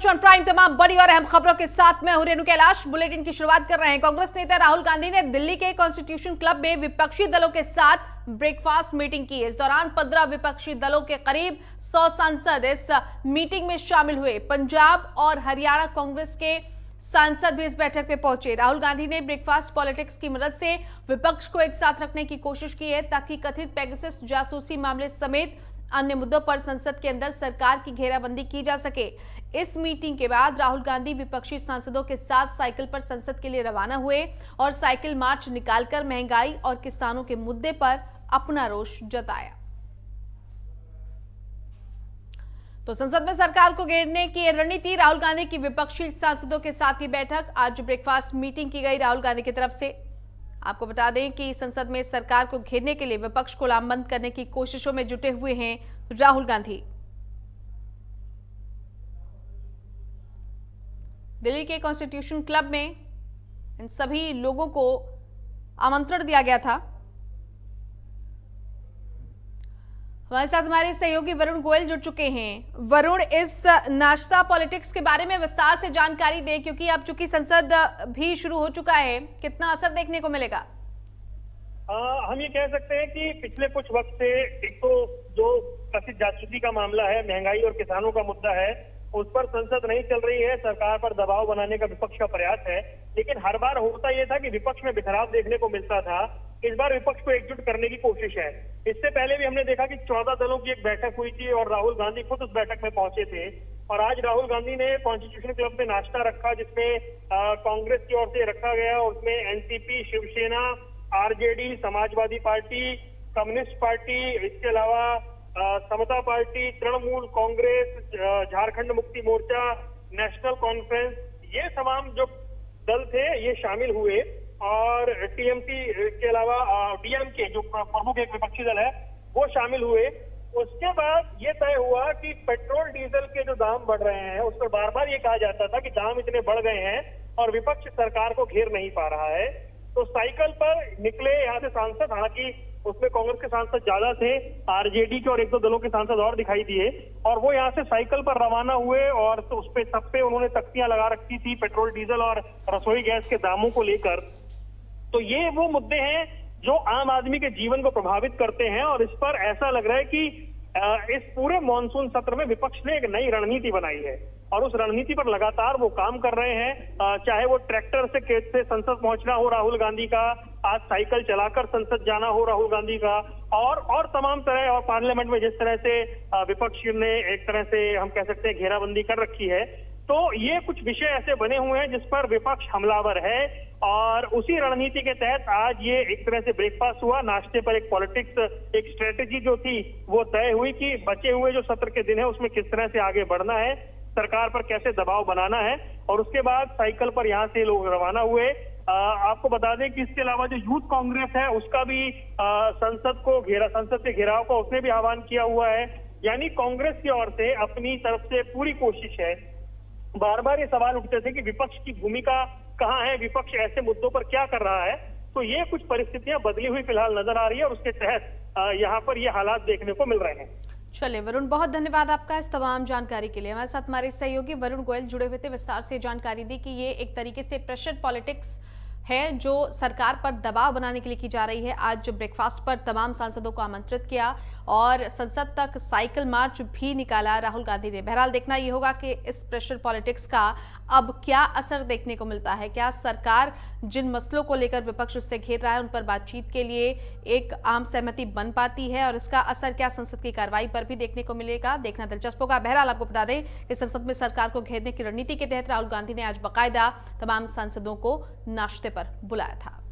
News on prime तमाम बड़ी और अहम खबरों के साथ मैं हूं रेणु कैलाश। बुलेटिन की शुरुआत कर रहे हैं। कांग्रेस नेता राहुल गांधी ने दिल्ली के कॉन्स्टिट्यूशन क्लब में विपक्षी दलों के साथ ब्रेकफास्ट मीटिंग की। इस दौरान 15 विपक्षी दलों के करीब 100 सांसद इस मीटिंग में शामिल हुए। पंजाब और हरियाणा कांग्रेस के सांसद भी इस बैठक में पहुंचे। राहुल गांधी ने ब्रेकफास्ट पॉलिटिक्स की मदद से विपक्ष को एक साथ रखने की कोशिश की है ताकि कथित पेगासस जासूसी मामले समेत अन्य मुद्दों पर संसद के अंदर सरकार की घेराबंदी की जा सके। इस मीटिंग के बाद राहुल गांधी विपक्षी सांसदों के साथ साइकिल पर संसद के लिए रवाना हुए और साइकिल मार्च निकालकर महंगाई और किसानों के मुद्दे पर अपना रोष जताया। तो संसद में सरकार को घेरने की रणनीति, राहुल गांधी की विपक्षी सांसदों के साथ ही बैठक। आज ब्रेकफास्ट मीटिंग की गई राहुल गांधी की तरफ से। आपको बता दें कि संसद में सरकार को घेरने के लिए विपक्ष को लामबंद करने की कोशिशों में जुटे हुए हैं राहुल गांधी। दिल्ली के कॉन्स्टिट्यूशन क्लब में इन सभी लोगों को आमंत्रण दिया गया था। हमारे साथ हमारे सहयोगी वरुण गोयल जुड़ चुके हैं। वरुण, इस नाश्ता पॉलिटिक्स के बारे में विस्तार से जानकारी दे, क्योंकि अब चूंकि संसद भी शुरू हो चुका है, कितना असर देखने को मिलेगा? हम ये कह सकते हैं कि पिछले कुछ वक्त से एक तो जो कथित जासूसी का मामला है, महंगाई और किसानों का मुद्दा है, उस पर संसद नहीं चल रही है। सरकार पर दबाव बनाने का विपक्ष का प्रयास है, लेकिन हर बार होता यह था कि विपक्ष में बिखराव देखने को मिलता था। इस बार विपक्ष को एकजुट करने की कोशिश है। इससे पहले भी हमने देखा कि 14 दलों की एक बैठक हुई थी और राहुल गांधी खुद उस बैठक में पहुंचे थे। और आज राहुल गांधी ने कॉन्स्टिट्यूशन क्लब में नाश्ता रखा, जिसमें कांग्रेस की ओर से रखा गया। उसमें NCP, Shiv Sena, RJD, Samajwadi party, communist party, इसके अलावा Samata party, Trinamool Congress, Jharkhand Mukti Morcha, national conference, ये तमाम जो दल थे ये शामिल हुए। और टीएमसी के अलावा डीएमके जो प्रमुख एक विपक्षी दल है वो शामिल हुए। उसके बाद ये तय हुआ कि पेट्रोल डीजल के जो दाम बढ़ रहे हैं उस पर बार बार ये कहा जाता था कि दाम इतने बढ़ गए हैं और विपक्ष सरकार को घेर नहीं पा रहा है। तो साइकिल पर निकले यहाँ से सांसद, हालांकि उसमें कांग्रेस के सांसद ज्यादा थे, आरजेडी के और एक दो दलों के सांसद और दिखाई दिए, और वो यहाँ से साइकिल पर रवाना हुए। और तो उस पे सब पे उन्होंने तख्तियां लगा रखी थी पेट्रोल डीजल और रसोई गैस के दामों को लेकर। तो ये वो मुद्दे हैं जो आम आदमी के जीवन को प्रभावित करते हैं और इस पर ऐसा लग रहा है कि इस पूरे मॉनसून सत्र में विपक्ष ने एक नई रणनीति बनाई है और उस रणनीति पर लगातार वो काम कर रहे हैं। चाहे वो ट्रैक्टर से खेत से संसद पहुंचना हो राहुल गांधी का, आज साइकिल चलाकर संसद जाना हो राहुल गांधी का, और तमाम तरह, और पार्लियामेंट में जिस तरह से विपक्ष ने एक तरह से हम कह सकते हैं घेराबंदी कर रखी है। तो ये कुछ विषय ऐसे बने हुए हैं जिस पर विपक्ष हमलावर है और उसी रणनीति के तहत आज ये एक तरह से ब्रेकफास्ट हुआ। नाश्ते पर एक पॉलिटिक्स, एक स्ट्रेटेजी जो थी वो तय हुई कि बचे हुए जो सत्र के दिन है उसमें किस तरह से आगे बढ़ना है, सरकार पर कैसे दबाव बनाना है। और उसके बाद साइकिल पर यहाँ से लोग रवाना हुए। आपको बता दें कि इसके अलावा जो यूथ कांग्रेस है उसका भी संसद के घेराव का उसने भी आह्वान किया हुआ है। यानी कांग्रेस की ओर से अपनी तरफ से पूरी कोशिश है। बार बार ये सवाल उठते थे कि विपक्ष की भूमिका कहाँ है, विपक्ष ऐसे मुद्दों पर क्या कर रहा है। तो ये कुछ परिस्थितियां बदली हुई फिलहाल नजर आ रही है और उसके तहत यहाँ पर ये हालात देखने को मिल रहे हैं। चलिए वरुण, बहुत धन्यवाद आपका इस तमाम जानकारी के लिए। हमारे साथ हमारे सहयोगी वरुण गोयल जुड़े हुए थे, विस्तार से जानकारी दी कि ये एक तरीके से प्रेशर पॉलिटिक्स है जो सरकार पर दबाव बनाने के लिए की जा रही है। आज ब्रेकफास्ट पर तमाम सांसदों को आमंत्रित किया और संसद तक साइकिल मार्च भी निकाला राहुल गांधी ने। बहरहाल देखना ये होगा कि इस प्रेशर पॉलिटिक्स का अब क्या असर देखने को मिलता है। क्या सरकार जिन मसलों को लेकर विपक्ष उससे घेर रहा है उन पर बातचीत के लिए एक आम सहमति बन पाती है और इसका असर क्या संसद की कार्रवाई पर भी देखने को मिलेगा, देखना दिलचस्प होगा। बहरहाल आपको बता दें कि संसद में सरकार को घेरने की रणनीति के तहत राहुल गांधी ने आज बाकायदा तमाम सांसदों को नाश्ते पर बुलाया था।